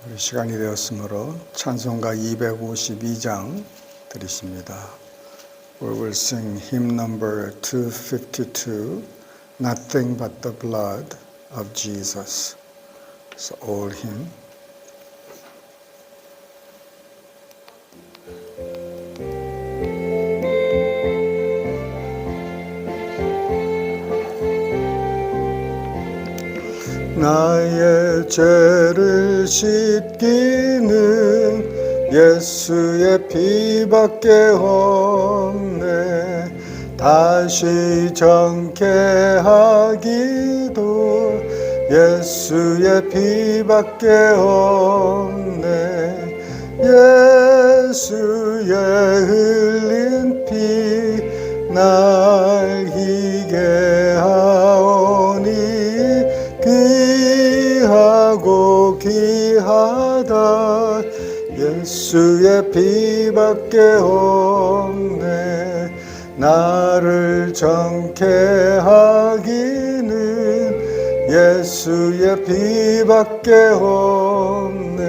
우리 시간이 되었으므로 찬송가 252장 드리십니다. We will sing hymn number 252, Nothing but the blood of Jesus. It's an old hymn. 나의 죄를 씻기는 예수의 피밖에 없네. 다시 정케 하기도 예수의 피밖에 없네. 예수의 흘린 피 날 희게 하오니 귀하고 귀하다. 예수의 피밖에 없네. 나를 정케 하기는 예수의 피밖에 없네.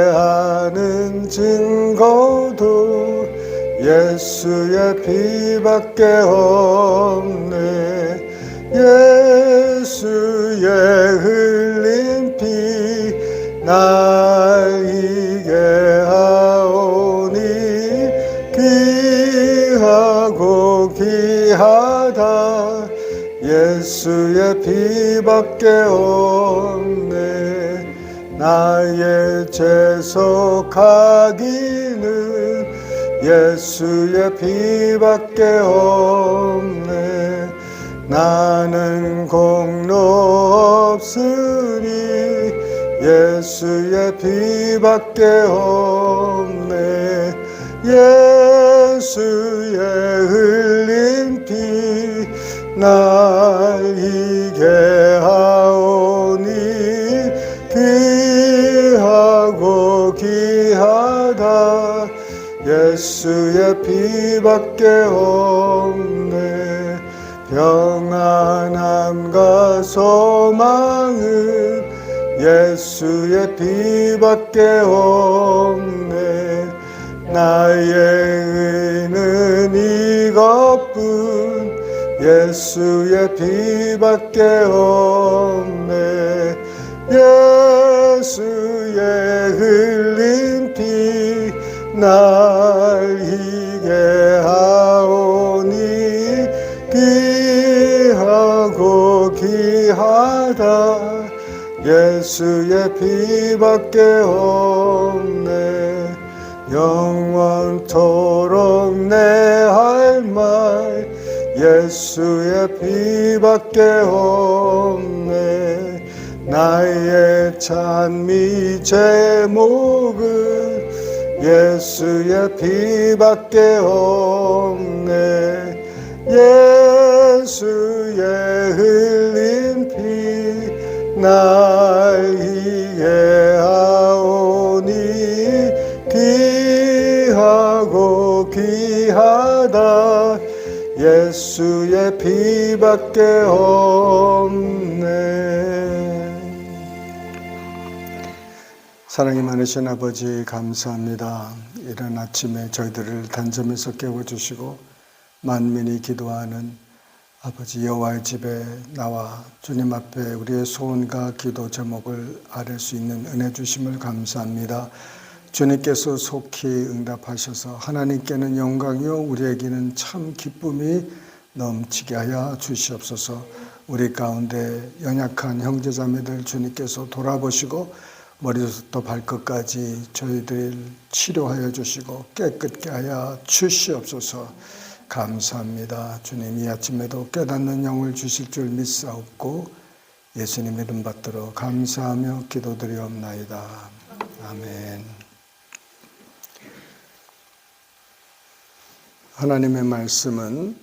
사죄하는 증거도 예수의 피밖에 없네. 예수의 흘린 피 날 희게 하오니 귀하고 귀하다. 예수의 피밖에 없네. 나의 죄속하기는 예수의 피밖에 없네. 나는 공로 없으니 예수의 피밖에 없네. 예수의 흘린 피 날 희게 하오니 귀하고 귀하다. 예수의 피밖에 없네. 평안함과 소망은 예수의 피밖에 없네. 나의 의는 이것뿐 예수의 피밖에 없네. 예수의 흘린 피 날 희게 하오니 귀하고 귀하다. 예수의 피밖에 없네. 영원토록 내 할 말 예수의 피밖에 없네. 나의 찬미 제목은 예수의 피밖에 없네. 예수의 흘린 피 날 희게 하오니 귀하고 귀하다. 예수의 피밖에 없네. 사랑이 많으신 아버지 감사합니다. 이런 아침에 저희들을 단점에서 깨워주시고 만민이 기도하는 아버지 여호와의 집에 나와 주님 앞에 우리의 소원과 기도 제목을 아뢰 수 있는 은혜 주심을 감사합니다. 주님께서 속히 응답하셔서 하나님께는 영광이요 우리에게는 참 기쁨이 넘치게 하여 주시옵소서. 우리 가운데 연약한 형제자매들 주님께서 돌아보시고 머리부터 발끝까지 저희들 치료하여 주시고 깨끗게 하여 주시옵소서. 감사합니다. 주님 이 아침에도 깨닫는 영을 주실 줄 믿사옵고 예수님 이름 받들어 감사하며 기도드리옵나이다. 아멘. 하나님의 말씀은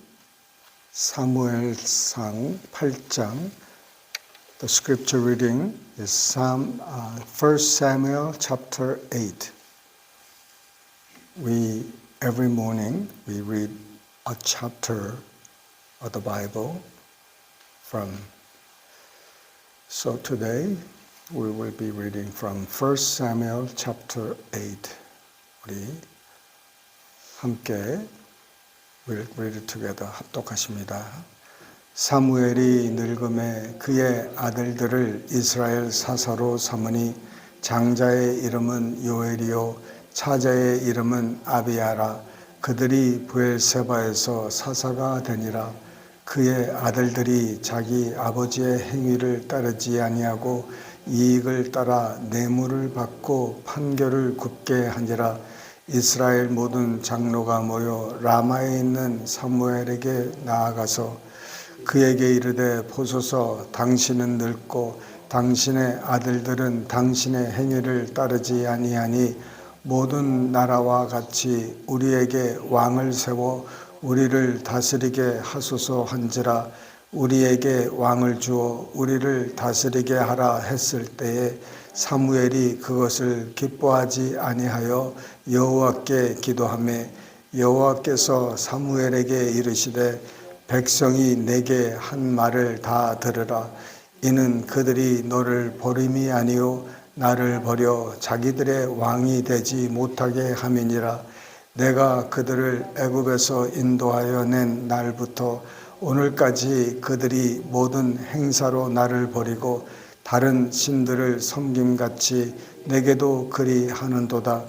사무엘상 8장 The scripture reading is 1 Samuel chapter 8. Every morning we read a chapter of the Bible from. So today We will be reading from 1 Samuel chapter 8. 우리 함께 We'll read it together. 합독하십니다. 사무엘이 늙음에 그의 아들들을 이스라엘 사사로 삼으니 장자의 이름은 요엘이요 차자의 이름은 아비야라. 그들이 브엘세바에서 사사가 되니라. 그의 아들들이 자기 아버지의 행위를 따르지 아니하고 이익을 따라 뇌물을 받고 판결을 굽게 하니라. 이스라엘 모든 장로가 모여 라마에 있는 사무엘에게 나아가서 그에게 이르되 보소서 당신은 늙고 당신의 아들들은 당신의 행위를 따르지 아니하니 모든 나라와 같이 우리에게 왕을 세워 우리를 다스리게 하소서 한지라. 우리에게 왕을 주어 우리를 다스리게 하라 했을 때에 사무엘이 그것을 기뻐하지 아니하여 여호와께 기도하매 여호와께서 사무엘에게 이르시되 백성이 내게 한 말을 다 들으라. 이는 그들이 너를 버림이 아니요 나를 버려 자기들의 왕이 되지 못하게 함이니라. 내가 그들을 애굽에서 인도하여 낸 날부터 오늘까지 그들이 모든 행사로 나를 버리고 다른 신들을 섬김같이 내게도 그리 하는도다.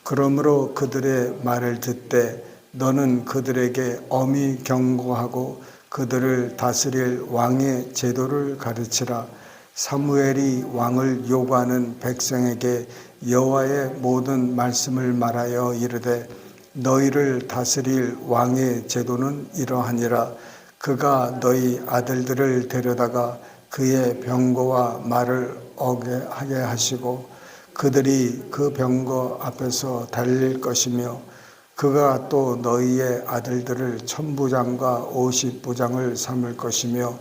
그러므로 그들의 말을 듣되 너는 그들에게 엄히 경고하고 그들을 다스릴 왕의 제도를 가르치라. 사무엘이 왕을 요구하는 백성에게 여호와의 모든 말씀을 말하여 이르되 너희를 다스릴 왕의 제도는 이러하니라. 그가 너희 아들들을 데려다가 그의 병거와 말을 어게 하게 하시고 그들이 그 병거 앞에서 달릴 것이며 그가 또 너희의 아들들을 천부장과 50부장을 삼을 것이며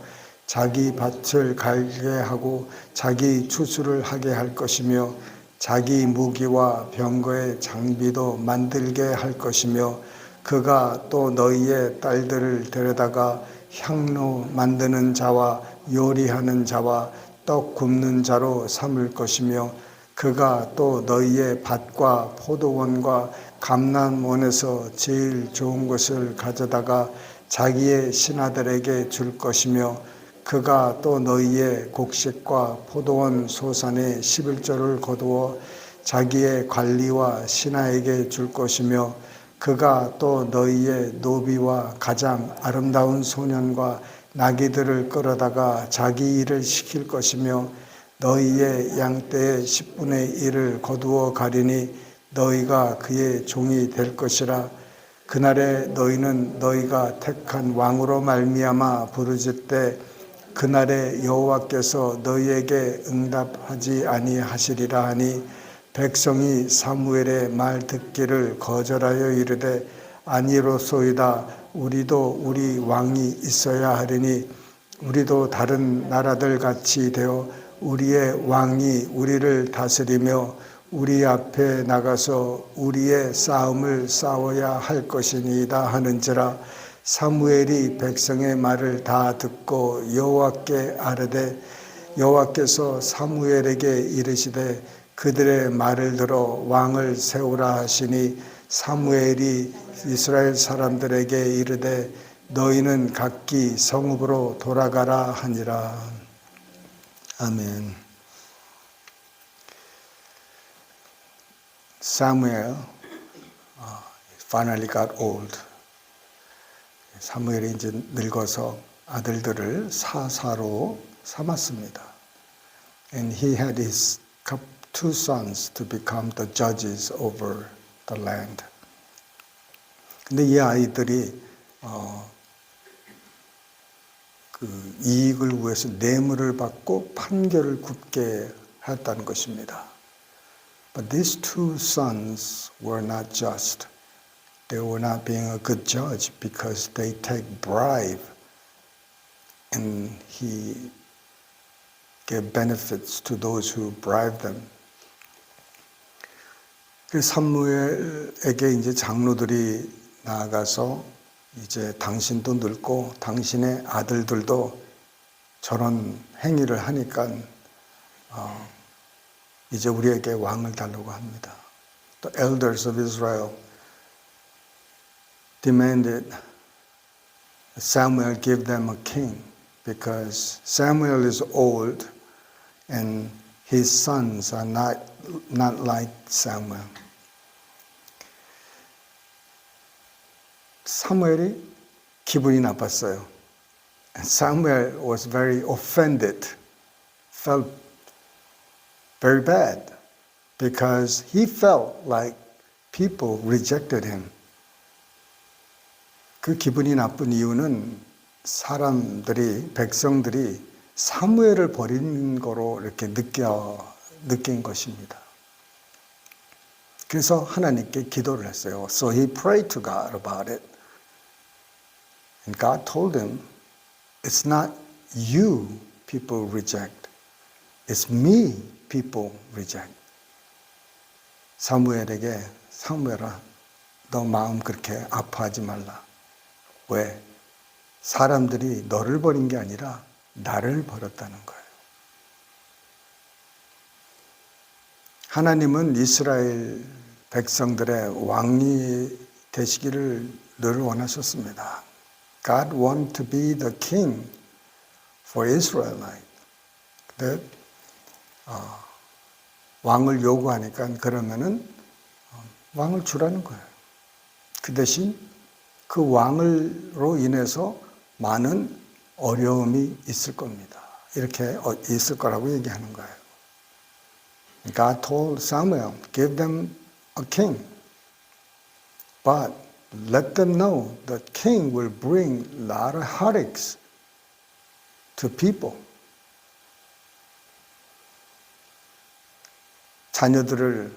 자기 밭을 갈게 하고 자기 추수를 하게 할 것이며 자기 무기와 병거의 장비도 만들게 할 것이며 그가 또 너희의 딸들을 데려다가 향로 만드는 자와 요리하는 자와 떡 굽는 자로 삼을 것이며 그가 또 너희의 밭과 포도원과 감람원에서 제일 좋은 것을 가져다가 자기의 신하들에게 줄 것이며 그가 또 너희의 곡식과 포도원 소산의 11조를 거두어 자기의 관리와 신하에게 줄 것이며 그가 또 너희의 노비와 가장 아름다운 소년과 나귀들을 끌어다가 자기 일을 시킬 것이며 너희의 양떼의 10분의 1을 거두어 가리니 너희가 그의 종이 될 것이라. 그날에 너희는 너희가 택한 왕으로 말미암아 부르짖되 그날에 여호와께서 너희에게 응답하지 아니하시리라 하니 백성이 사무엘의 말 듣기를 거절하여 이르되 아니로소이다. 우리도 우리 왕이 있어야 하리니 우리도 다른 나라들 같이 되어 우리의 왕이 우리를 다스리며 우리 앞에 나가서 우리의 싸움을 싸워야 할 것이니이다 하는지라. 사무엘이 백성의 말을 다 듣고 여호와께 아뢰되 여호와께서 사무엘에게 이르시되 그들의 말을 들어 왕을 세우라 하시니 사무엘이 이스라엘 사람들에게 이르되 너희는 각기 성읍으로 돌아가라 하니라. 아멘. Samuel finally got old. 사무엘이 이제 늙어서 아들들을 사사로 삼았습니다. And he had his two sons to become the judges over the land. 근데 이 아이들이 그 이익을 위해서 뇌물을 받고 판결을 굽게 했다는 것입니다. But these two sons were not just. They were not being a good judge because they take bribe and he gave benefits to those who bribed them. 사무엘에게 이제 장로들이 나아가서 이제 당신도 늙고 당신의 아들들도 저런 행위를 하니까 이제 우리에게 왕을 달라고 합니다. The elders of Israel demanded Samuel give them a king because Samuel is old and his sons are not like Samuel. 사무엘이 기분이 나빴어요. And Samuel was very offended, felt very bad because he felt like people rejected him. 그 기분이 나쁜 이유는 사람들이, 백성들이 사무엘을 버린 거로 이렇게 느낀 것입니다. 그래서 하나님께 기도를 했어요. So he prayed to God about it. And God told him, it's not you people reject. It's me people reject. 사무엘에게 사무엘아, 너 마음 그렇게 아파하지 말라. 왜? 사람들이 너를 버린 게 아니라 나를 버렸다는 거예요. 하나님은 이스라엘 백성들의 왕이 되시기를 늘 원하셨습니다. God wanted to be the king for Israelite. 근데 왕을 요구하니까 그러면은 왕을 주라는 거예요. 그 대신 그 왕으로 인해서 많은 어려움이 있을 겁니다. 이렇게 있을 거라고 얘기하는 거예요. God told Samuel, give them a king. But let them know the king will bring a lot of heartaches to people. 자녀들을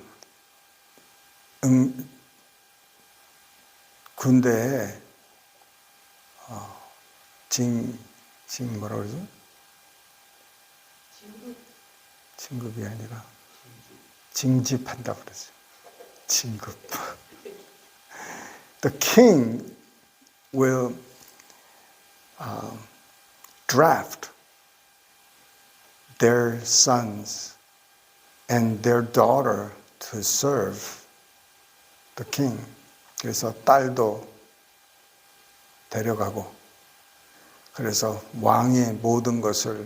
군대에 뭐라 그러죠? 진급이 아니라 징집한다고 그러죠. 진급. The king will draft their sons and their daughter to serve the king. 그래서 딸도 데려가고, 그래서 왕의 모든 것을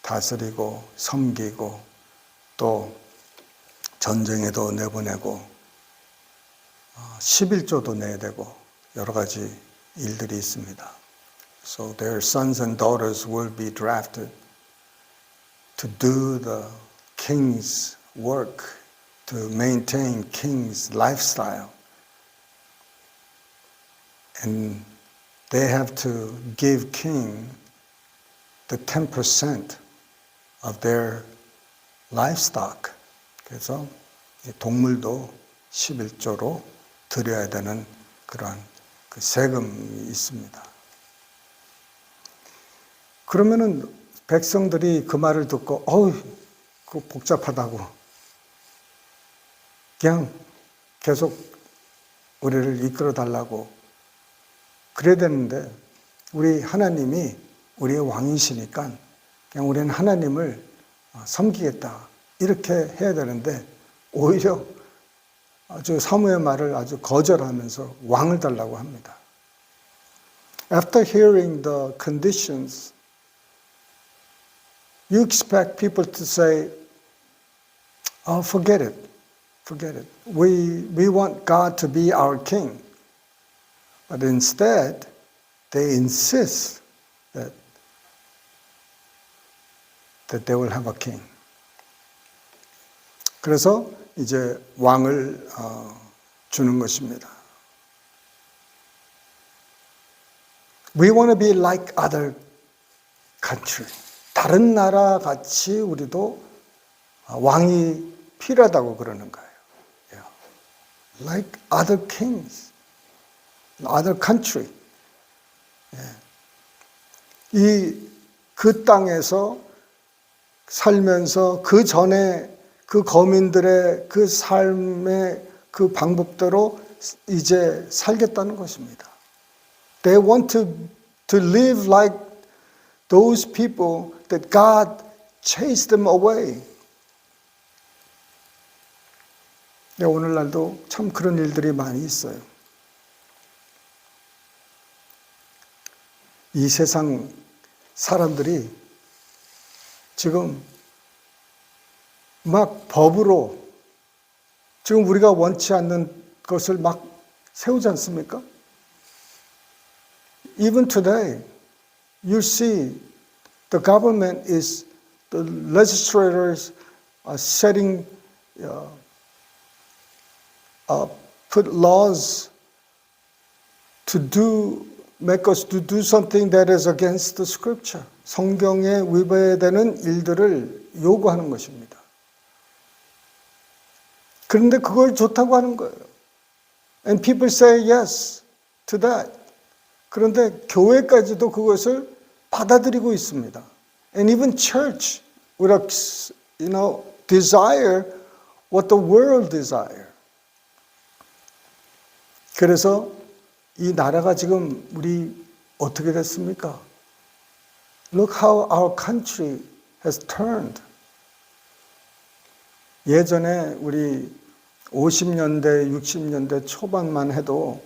다스리고 섬기고 또 전쟁에도 내보내고 11조도 내야 되고 여러 가지 일들이 있습니다. So their sons and daughters will be drafted to do the king's work, to maintain king's lifestyle. And they have to give king the 10% of their livestock. 그래서 동물도 11조로 드려야 되는 그러한 그 세금이 있습니다. 그러면은 백성들이 그 말을 듣고 그거 복잡하다고 그냥 계속 우리를 이끌어 달라고 그래야 되는데 우리 하나님이 우리의 왕이시니까 그냥 우리는 하나님을 섬기겠다 이렇게 해야 되는데 오히려 아주 사무의 말을 아주 거절하면서 왕을 달라고 합니다. After hearing the conditions, you expect people to say, "Oh, forget it. We want God to be our king." But instead, they insist that they will have a king. 그래서 이제 왕을 주는 것입니다. We want to be like other country. 다른 나라 같이 우리도 왕이 필요하다고 그러는 거예요. Like other kings, other country. 그 땅에서 살면서 그 전에 그 거민들의 그 삶의 그 방법대로 이제 살겠다는 것입니다. They want to live like those people that God chased them away. 근데 오늘날도 참 그런 일들이 많이 있어요. 이 세상 사람들이 지금 막 법으로 지금 우리가 원치 않는 것을 막 세우지 않습니까? Even today, you see the government is, the legislators are setting, put laws to make us to do something that is against the scripture. 성경에 위배되는 일들을 요구하는 것입니다. 그런데 그걸 좋다고 하는 거예요. And people say yes to that. 그런데 교회까지도 그것을 받아들이고 있습니다. And even church would, desire what the world desire. 그래서 이 나라가 지금 우리 어떻게 됐습니까? Look how our country has turned. 예전에 우리 50년대, 60년대 초반만 해도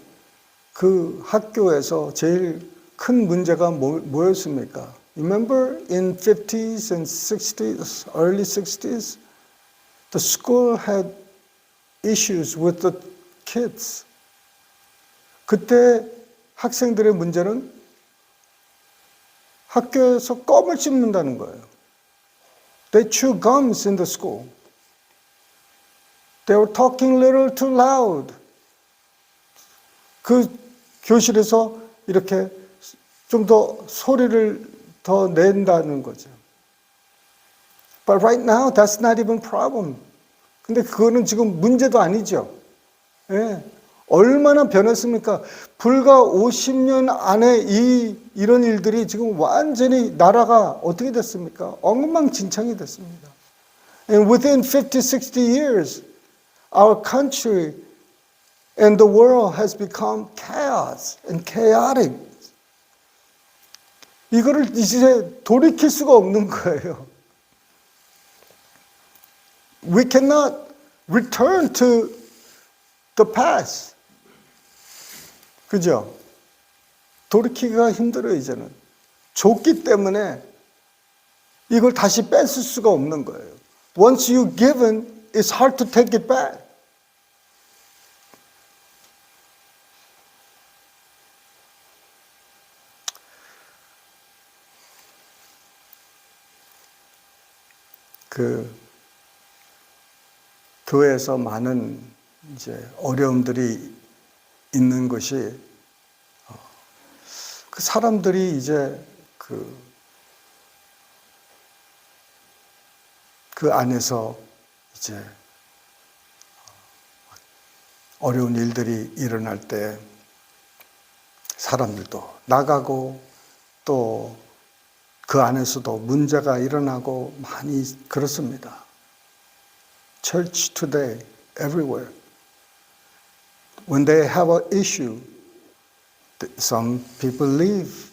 그 학교에서 제일 큰 문제가 뭐였습니까? Remember in 50s and 60s, early 60s, the school had issues with the kids. 그때 학생들의 문제는 학교에서 껌을 씹는다는 거예요. They chew gums in the school. They were talking a little too loud. 그 교실에서 이렇게 좀 더 소리를 더 낸다는 거죠. But right now, that's not even problem. 근데 그거는 지금 문제도 아니죠. 예. 얼마나 변했습니까? 불과 50년 안에 이런 일들이 지금 완전히 나라가 어떻게 됐습니까? 엉망진창이 됐습니다. And within 50, 60 years, our country and the world has become chaos and chaotic. 이거를 이제 돌이킬 수가 없는 거예요. We cannot return to the past. 그죠? 돌이키기가 힘들어요, 이제는. 줬기 때문에 이걸 다시 뺏을 수가 없는 거예요. Once you've given, it's hard to take it back. 그 교회에서 많은 이제 어려움들이 있는 것이 그 사람들이 이제 그 안에서 이제 어려운 일들이 일어날 때 사람들도 나가고 또 그 안에서도 문제가 일어나고 많이 그렇습니다. Church today, everywhere. When they have an issue, some people leave,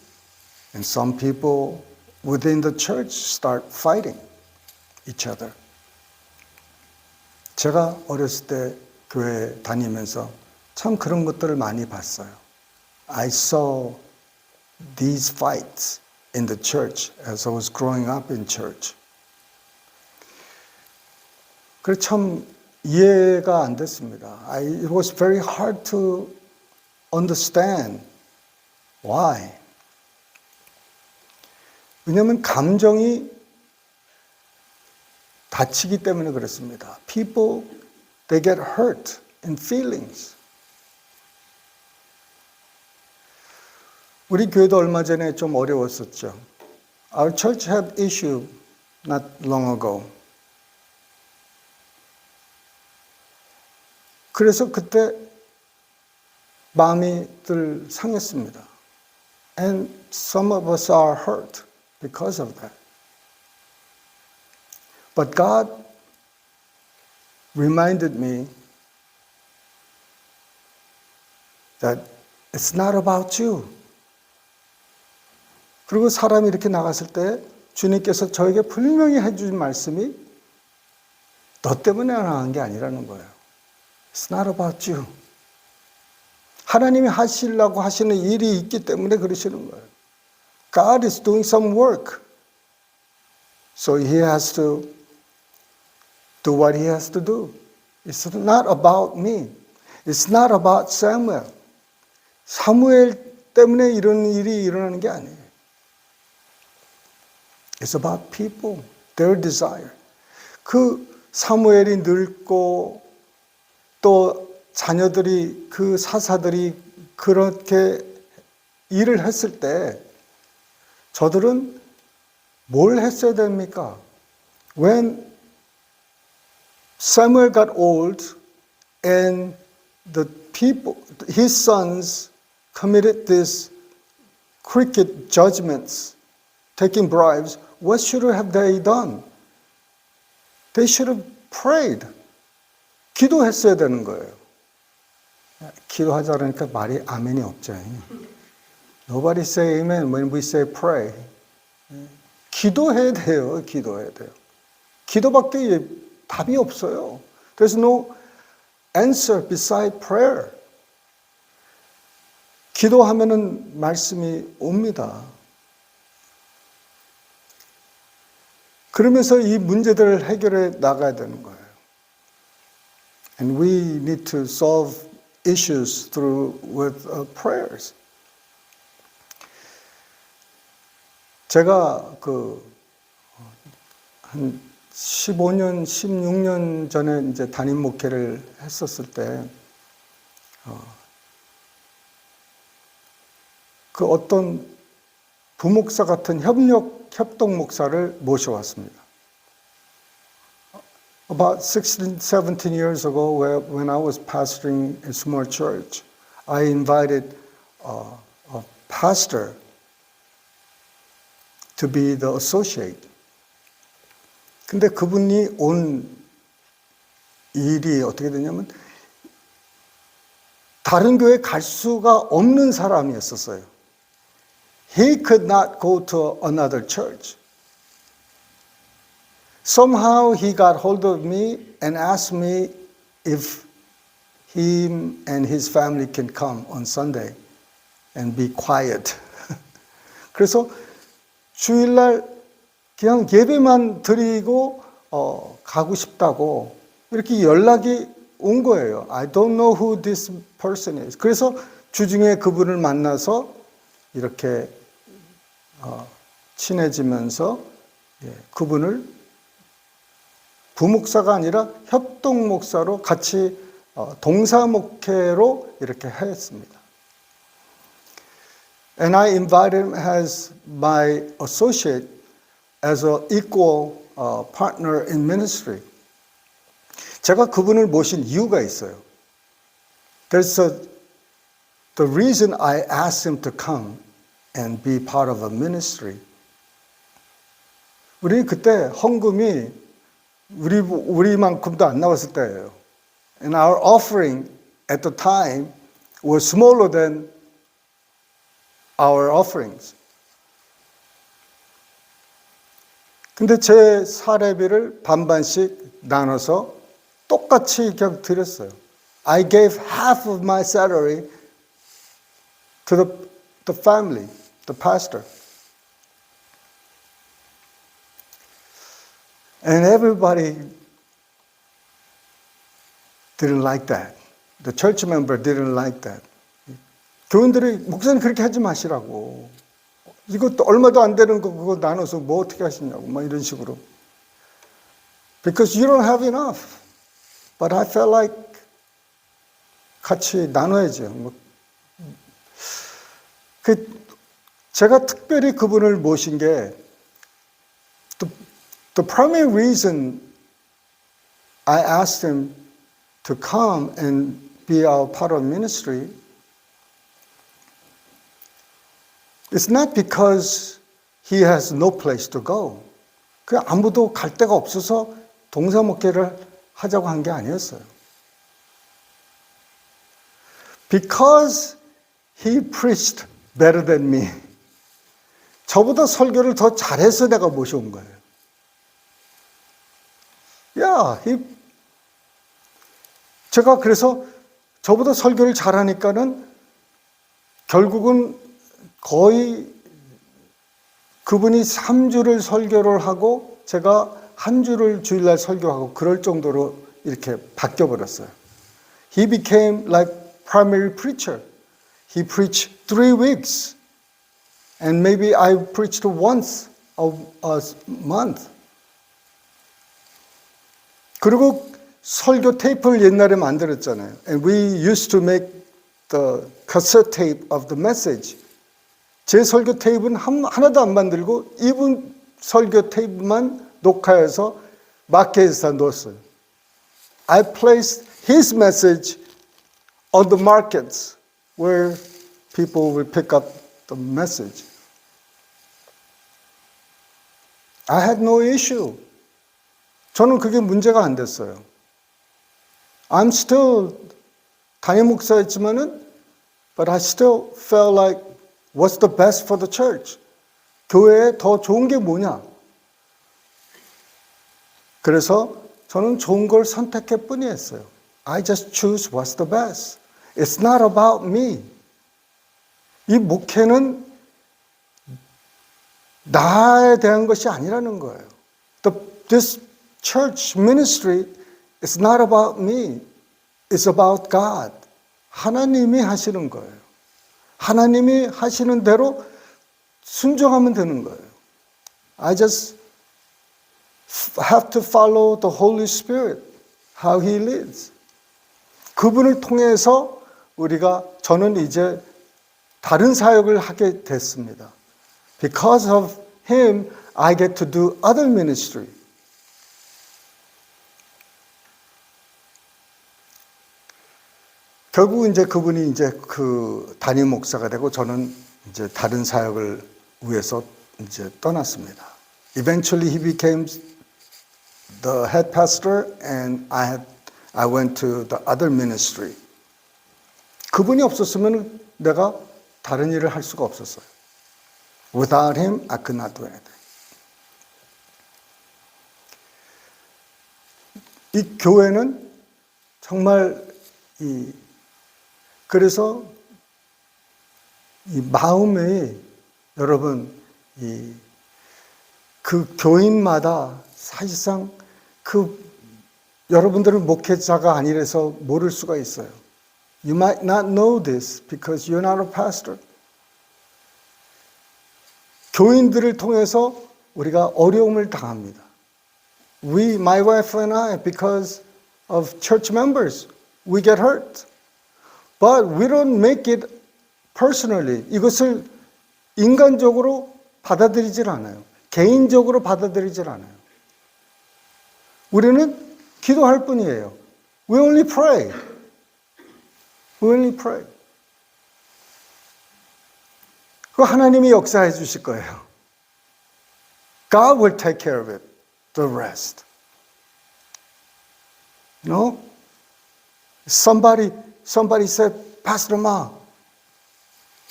and some people within the church start fighting each other. 제가 어렸을 때 교회 다니면서 참 그런 것들을 많이 봤어요. I saw these fights in the church as I was growing up in church. 그래서 참 이해가 안 됐습니다. It was very hard to understand why. 왜냐하면 감정이 다치기 때문에 그렇습니다. People, they get hurt in feelings. 우리 교회도 얼마 전에 좀 어려웠었죠. Our church had issue not long ago. 그래서 그때 마음이 늘 상했습니다. And some of us are hurt because of that. But God reminded me that it's not about you. 그리고 사람이 이렇게 나갔을 때 주님께서 저에게 분명히 해주신 말씀이 너 때문에 나간 게 아니라는 거예요. It's not about you. 하나님이 하시려고 하시는 일이 있기 때문에 그러시는 거예요. God is doing some work. So He has to do what He has to do. It's not about me. It's not about Samuel. 사무엘 때문에 이런 일이 일어나는 게 아니에요. It's about people, their desire. 그 사무엘이 늙고 또 자녀들이 그 사사들이 그렇게 일을 했을 때 저들은 뭘 했어야 됩니까? When Samuel got old and the people, his sons committed these crooked judgments, taking bribes, what should have they done? They should have prayed. 기도했어야 되는 거예요. 기도하자 그러니까 말이 아멘이 없죠. Nobody say amen when we say pray. 기도해야 돼요. 기도해야 돼요. 기도밖에 답이 없어요. There's no answer beside prayer. 기도하면은 말씀이 옵니다. 그러면서 이 문제들을 해결해 나가야 되는 거예요. And we need to solve issues through with prayers. 제가 한 15년, 16년 전에 이제 담임 목회를 했었을 때, 그 어떤 부목사 같은 협동 목사를 모셔왔습니다. About 16, 17 years ago, when I was pastoring a small church, I invited a pastor to be the associate. 근데 그분이 온 일이 어떻게 되냐면 다른 교회 갈 수가 없는 사람이었었어요. He could not go to another church. Somehow he got hold of me and asked me if him and his family can come on Sunday and be quiet. 그래서 주일날 그냥 예배만 드리고 가고 싶다고 이렇게 연락이 온 거예요. I don't know who this person is. 그래서 주중에 그분을 만나서 이렇게 친해지면서 그분을 부목사가 아니라 협동목사로 같이 동사목회로 이렇게 했습니다. And I invited him as my associate, as an equal partner in ministry. 제가 그분을 모신 이유가 있어요. The reason I asked him to come and be part of a ministry. 우리 그때 헌금이 우리만큼도 안 나왔을 때예요. And our offering at the time was smaller than our offerings. 근데 제 사례비를 반반씩 나눠서 똑같이 그냥 드렸어요. I gave half of my salary to the family, the pastor. And everybody didn't like that. The church member didn't like that. 교인들이 목사님 그렇게 하지 마시라고. 이것도 얼마도 안 되는 거 그거 나눠서 뭐 어떻게 하시냐고 막 이런 식으로. Because you don't have enough. But I felt like 같이 나눠야죠. 제가 특별히 그분을 모신 게 the primary reason I asked him to come and be our part of ministry is not because he has no place to go. 그 아무도 갈 데가 없어서 동사목회를 하자고 한 게 아니었어요. Because he preached better than me. 저보다 설교를 더 잘해서 내가 모셔온 거예요. 제가 그래서 저보다 설교를 잘하니까는 결국은 거의 그분이 3주를 설교를 하고 제가 한 주를 주일날 설교하고 그럴 정도로 이렇게 바뀌어버렸어요. He became like primary preacher. He preached 3 weeks. And maybe I preached once a month. 그리고 설교 테이프를 옛날에 만들었잖아요. And we used to make the cassette tape of the message. 제 설교 테이프는 하나도 안 만들고 이분 설교 테이프만 녹화해서 마켓에다 넣었어요. I placed his message on the markets where people will pick up the message. I had no issue. 저는 그게 문제가 안 됐어요. I'm still 담임 목사였지만은, but I still felt like what's the best for the church? 교회에 더 좋은 게 뭐냐? 그래서 저는 좋은 걸 선택할 뿐이었어요. I just choose what's the best. It's not about me. 이 목회는 나에 대한 것이 아니라는 거예요. This church ministry is not about me. It's about God. 하나님이 하시는 거예요. 하나님이 하시는 대로 순종하면 되는 거예요. I just have to follow the Holy Spirit, how He leads. 그분을 통해서 저는 이제 다른 사역을 하게 됐습니다. Because of Him, I get to do other ministry. 결국 이제 그분이 이제 그 담임 목사가 되고 저는 이제 다른 사역을 위해서 이제 떠났습니다. Eventually he became the head pastor and I went to the other ministry. 그분이 없었으면 내가 다른 일을 할 수가 없었어요. Without him, I could not do anything. 이 교회는 정말 그래서 이 마음에 여러분 그 교인마다 사실상 여러분들은 목회자가 아니라서 모를 수가 있어요. You might not know this because you're not a pastor. 교인들을 통해서 우리가 어려움을 당합니다. My wife and I, because of church members, we get hurt. But we don't make it personally. 이것을 인간적으로 받아들이질 않아요. 개인적으로 받아들이질 않아요. 우리는 기도할 뿐이에요. We only pray. We only pray. 그 하나님이 역사해 주실 거예요. God will take care of it. The rest. No? Somebody said, Pastor Ma,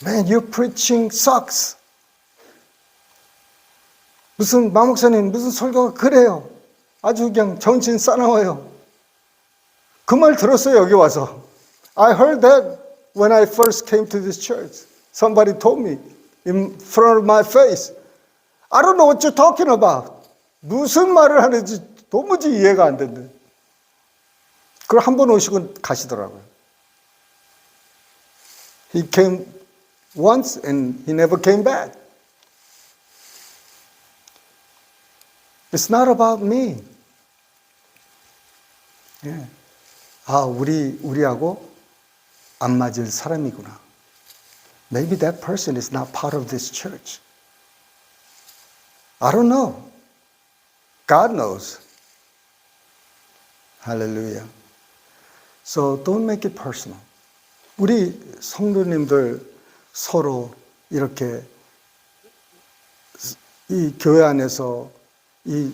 man, your preaching sucks. 마 목사님, 무슨 설교가 그래요? 아주 그냥 정신 싸나워요. 그 말 들었어요, 여기 와서. I heard that when I first came to this church. Somebody told me in front of my face. I don't know what you're talking about. 무슨 말을 하는지 도무지 이해가 안 된대. 그걸 한 번 오시고 가시더라고요. He came once and he never came back. It's not about me. 예. 우리하고 안 맞을 사람이구나. Maybe that person is not part of this church. I don't know. God knows. Hallelujah. So don't make it personal. 우리 성도님들 서로 이렇게 이 교회 안에서 이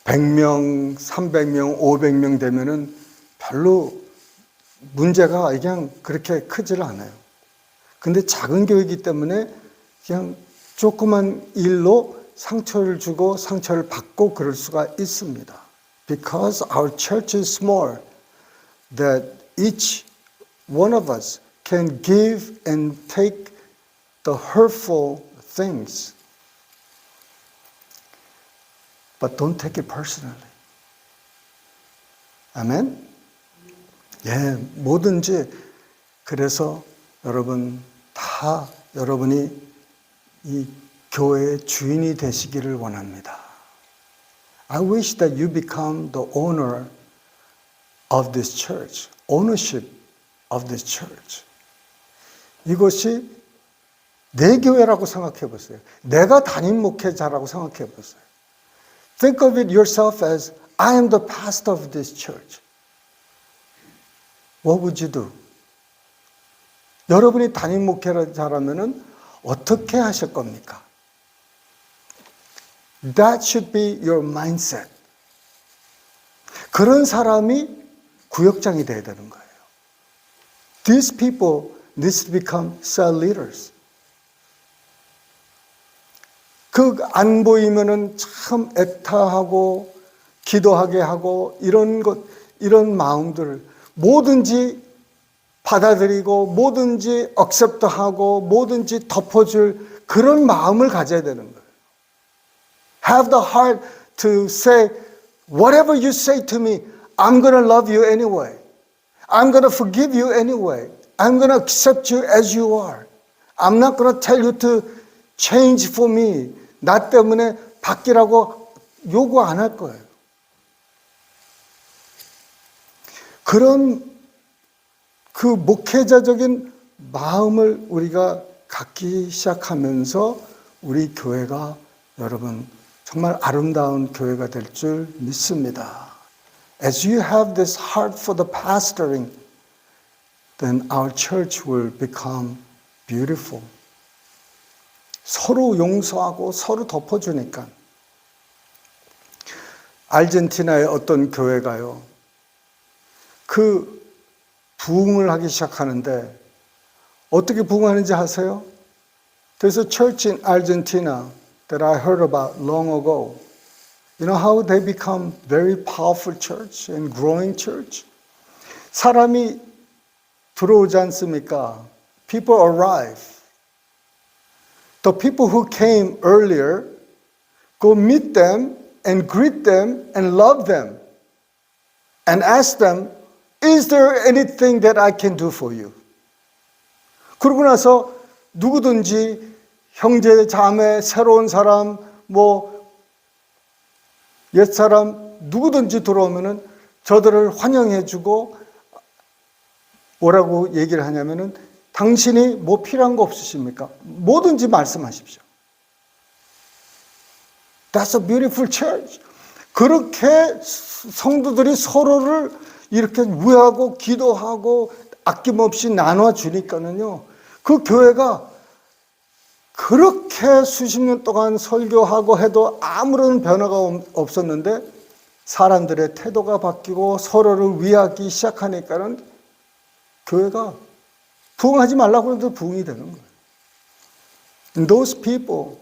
100명, 300명, 500명 되면은 별로 문제가 그냥 그렇게 크질 않아요. 근데 작은 교회이기 때문에 그냥 조그만 일로 상처를 주고 상처를 받고 그럴 수가 있습니다. Because our church is small, that each one of us can give and take the hurtful things, but don't take it personally. 아멘? 예, 뭐든지 그래서 여러분 다 여러분이 이 교회의 주인이 되시기를 원합니다. I wish that you become the owner of this church, ownership of this church. 이것이 내 교회라고 생각해 보세요. 내가 담임 목회자라고 생각해 보세요. Think of it yourself as I am the pastor of this church. What would you do? 여러분이 담임 목회자라면은 어떻게 하실 겁니까? That should be your mindset. 그런 사람이 구역장이 돼야 되는 거예요. These people need to become cell leaders. 그 안 보이면은 참 애타하고 기도하게 하고 이런 마음들을 뭐든지 받아들이고 뭐든지 accept하고 뭐든지 덮어줄 그런 마음을 가져야 되는 거예요. Have the heart to say, whatever you say to me, I'm going to love you anyway. I'm going to forgive you anyway. I'm going to accept you as you are. I'm not going to tell you to change for me. 나 때문에 바뀌라고 요구 안 할 거예요. 그런 그 목회자적인 마음을 우리가 갖기 시작하면서 우리 교회가 여러분 정말 아름다운 교회가 될 줄 믿습니다. As you have this heart for the pastoring, then our church will become beautiful. 서로 용서하고 서로 덮어주니까. 아르헨티나의 어떤 교회가요. 그 부흥을 하기 시작하는데 어떻게 부흥하는지 아세요? There's a church in Argentina that I heard about long ago. You know how they become very powerful church and growing church? 사람이 들어오지 않습니까? People arrive. The people who came earlier go meet them and greet them and love them and ask them, is there anything that I can do for you? 그러고 나서 누구든지 형제, 자매, 새로운 사람, 옛사람 누구든지 들어오면은 저들을 환영해주고 뭐라고 얘기를 하냐면은 당신이 뭐 필요한 거 없으십니까? 뭐든지 말씀하십시오. That's a beautiful church. 그렇게 성도들이 서로를 이렇게 위하고 기도하고 아낌없이 나눠주니까는요. 그 교회가 그렇게 수십 년 동안 설교하고 해도 아무런 변화가 없었는데 사람들의 태도가 바뀌고 서로를 위하기 시작하니까는 교회가 부흥하지 말라고 해도 부흥이 되는 거예요. And those people,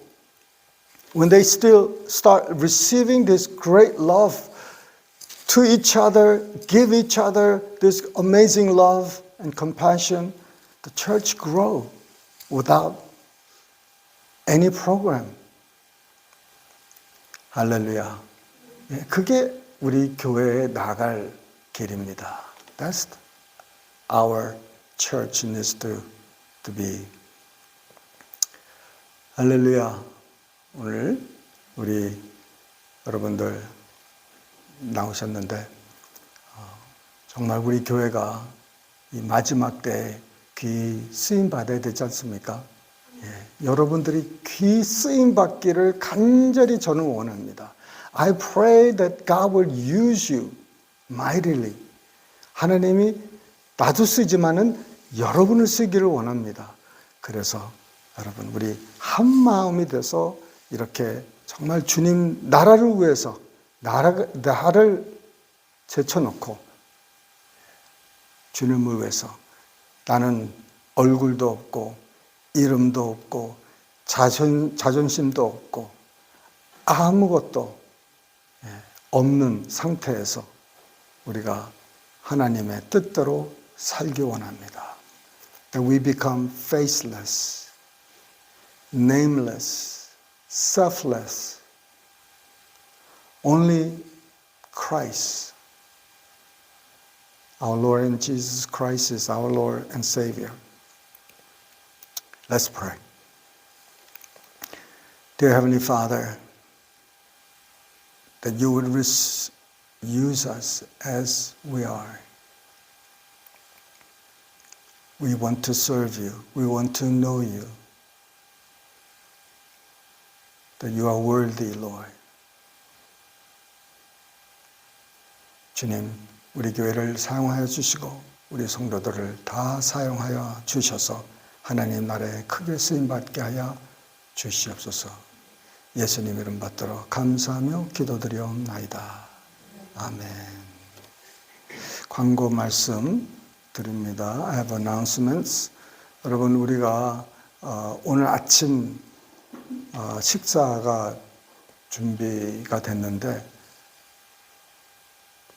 when they still start receiving this great love to each other, give each other this amazing love and compassion, the church grow without any program. 할렐루야. 그게 우리 교회에 나갈 길입니다. That's our church needs to be. 할렐루야. 오늘 우리 여러분들 나오셨는데 정말 우리 교회가 이 마지막 때 귀 쓰임 받아야 되지 않습니까? 예, 여러분들이 귀 쓰임 받기를 간절히 저는 원합니다. I pray that God will use you mightily. 하나님이 나도 쓰지만은 여러분을 쓰기를 원합니다. 그래서 여러분 우리 한 마음이 돼서 이렇게 정말 주님 나라를 위해서 나를 제쳐놓고 주님을 위해서 나는 얼굴도 없고 이름도 없고 자존심도 없고 아무것도 없는 상태에서 우리가 하나님의 뜻대로 살기 원합니다. That we become faceless, nameless, selfless. Only Christ, our Lord and Jesus Christ is our Lord and Savior. Let's pray. Dear Heavenly Father, that you would use us as we are. We want to serve you. We want to know you. That you are worthy, Lord. 주님, 우리 교회를 사용하여 주시고 우리 성도들을 다 사용하여 주셔서 하나님 나라에 크게 쓰임받게 하여 주시옵소서. 예수님 이름 받들어 감사하며 기도드리옵나이다. 아멘. 광고 말씀 드립니다. I have announcements. 여러분 우리가 오늘 아침 식사가 준비가 됐는데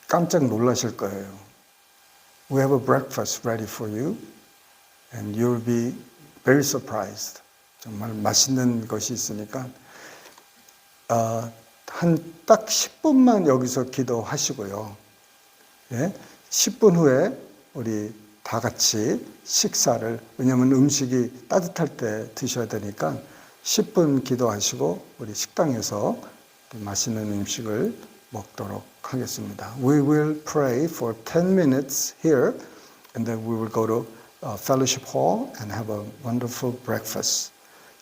깜짝 놀라실 거예요. We have a breakfast ready for you and you'll be very surprised. 정말 맛있는 것이 있으니까 한 딱 10분만 여기서 기도하시고요. 예? 10분 후에 우리 다 같이 식사를, 왜냐하면 음식이 따뜻할 때 드셔야 되니까 10분 기도하시고 우리 식당에서 맛있는 음식을 먹도록 하겠습니다. We will pray for 10 minutes here and then we will go to fellowship hall and have a wonderful breakfast.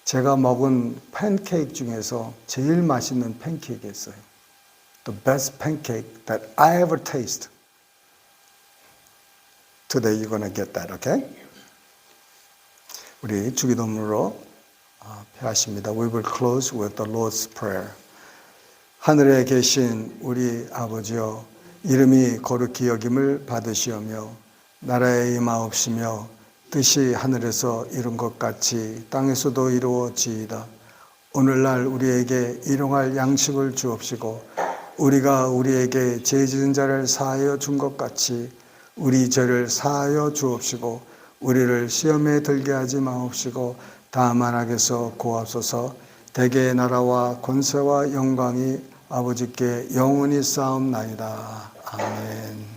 제가 먹은 팬케이크 중에서 제일 맛있는 팬케이크였어요. The best pancake that I ever tasted. Today you're going to get that, okay? 우리 주기도문으로 패하십니다. We will close with the Lord's Prayer. 하늘에 계신 우리 아버지여, 이름이 거룩히 여김을 받으시오며 나라에 임하옵시며 뜻이 하늘에서 이룬 것 같이 땅에서도 이루어지이다. 오늘날 우리에게 일용할 양식을 주옵시고 우리가 우리에게 죄 지은 자를 사하여 준 것 같이 우리 죄를 사하여 주옵시고 우리를 시험에 들게 하지 마옵시고 다만 악에서 구하옵소서. 대개의 나라와 권세와 영광이 아버지께 영원히 쌓옵나이다. 아멘.